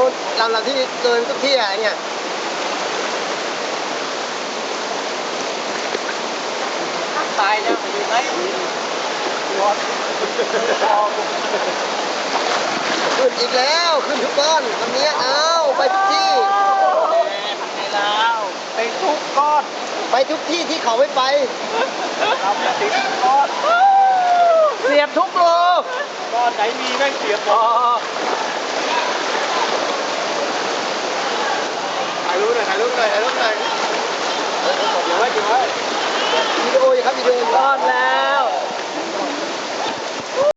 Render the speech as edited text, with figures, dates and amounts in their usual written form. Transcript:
นู้นเราที่เดินทุกที่อะไรเงี้ยตายแล้วอยู่ไหนรถขึ้นอีกแล้วขึ้นทุกก้อนวันนี้เอาไปทุกที่ไปทุกก้อนไปทุกที่ที่เขาไม่ไปเราไม่ติดก้อนเสียบทุกโลก้อนไหนมีแม่งเสียบพอถ่ายรูปหน่อยถ่ายรูปหน่อยถ่ายรูปหน่อย เดี๋ยวไว้วิดีโออยู่ครับวิดีโอก้อนแล้ว